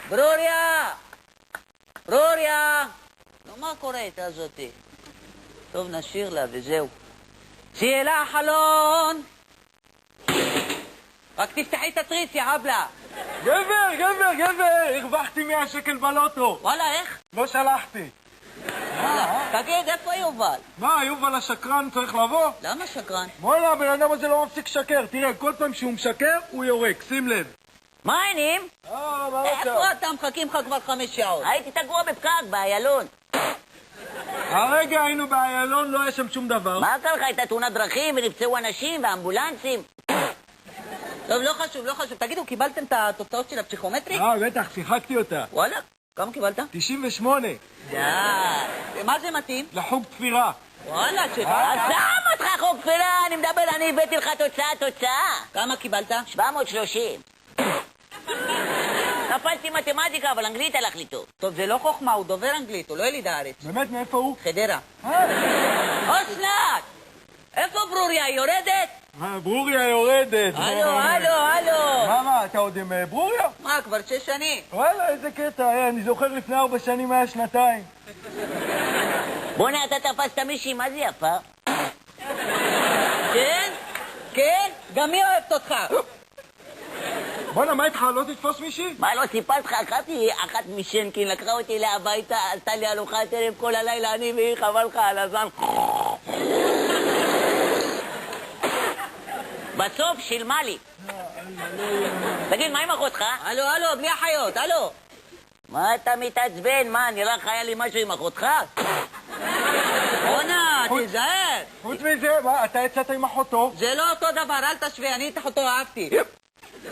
ברוריה! ברוריה! נו, מה קורה איתה הזאתי? טוב, נשאיר לה וזהו. שיהיה לה חלון! רק תפתחי את התריס, יא הבלה! גבר, הרווחתי 100 שקל בלוטו. וואלה, איך? לא שלחתי. תגיד, איפה יובל? מה, יובל השקרן צריך לבוא? למה שקרן? וואלה, הבן אדם הזה לא מפסיק שקר. תראה, כל פעם שהוא משקר, הוא יורק, שים לב. מה העניינים? מה איפה אתה? מחכים לך כבר 5 שעות. הייתי תגוע בפקק, באיילון. הרגע היינו באיילון, לא היה שם שום דבר. מה קרה לך? הייתה תאונת דרכים ונפצעו אנשים ואמבולנסים. טוב, לא חשוב. תגידו, קיבלתם את התוצאות של הפסיכומטרי? בטח, שיחקתי אותה. וואלה, כמה קיבלת? 98. די. מה זה מתאים? לחוג תפירה. וואלה, שם אותך חוג תפירה, אני מדבר, אני הבאתי לך תוצאה. כמה קיבלת? 730. נפלתי מתמטיקה, אבל אנגלית הלך לי טוב. טוב, זה לא חוכמה, הוא דובר אנגלית, הוא לא יליד הארץ. באמת, מאיפה הוא? חדרה. אסנת! איפה ברוריה, היא יורדת? ברוריה יורדת. הלו. מה, אתה עוד עם ברוריה? מה, כבר 6 שנים? וואלה, איזה קטע, אני זוכר לפני 4 שנים היה 2 בוא'נה, אתה תפסת מישהי, מה זה יפה? כן, גם היא אוהבת אותך. בוא'נה, מה איתך, לא תתפוס מישהי? מה, לא סיפרת לך? אחת משנקין, לקחה אותי אליה הביתה, עשתה לי ארוחת ערב כל הלילה, אני והיא, חבל לך על הזמן. בסוף שילמה לי. תגיד, מה עם אחותך? הלו, בלי החיות, הלו. מה אתה מתעצבן? מה, נראה לך היה לי משהו עם אחותך? בוא'נה, תיזהר. חוץ מזה, מה, אתה יצאת עם אחותו? זה לא אותו דבר, אל תשווה, אני את אחותו אהבתי.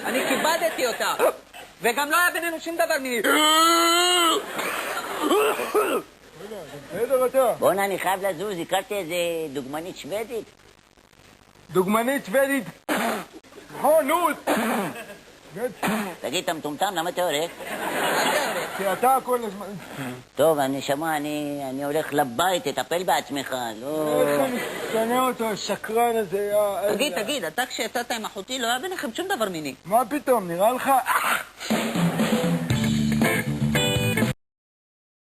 אני כיבדתי אותה. וגם לא היה בינינו שום דבר מיני. בסדר אתה. בוא'נה, אני חייב לזוז, הכרתי איזה דוגמנית שוודית. דוגמנית שוודית. נו. תגיד, אתה מטומטם, למה אתה הולך? כי אתה כל הזמן... טוב, אני הולך לבית, תטפל בעצמך, לא... איך אני שונא אותו, השקרן הזה, תגיד, אתה כשיצאת עם אחותי לא היה ביניכם שום דבר מיני. מה פתאום, נראה לך?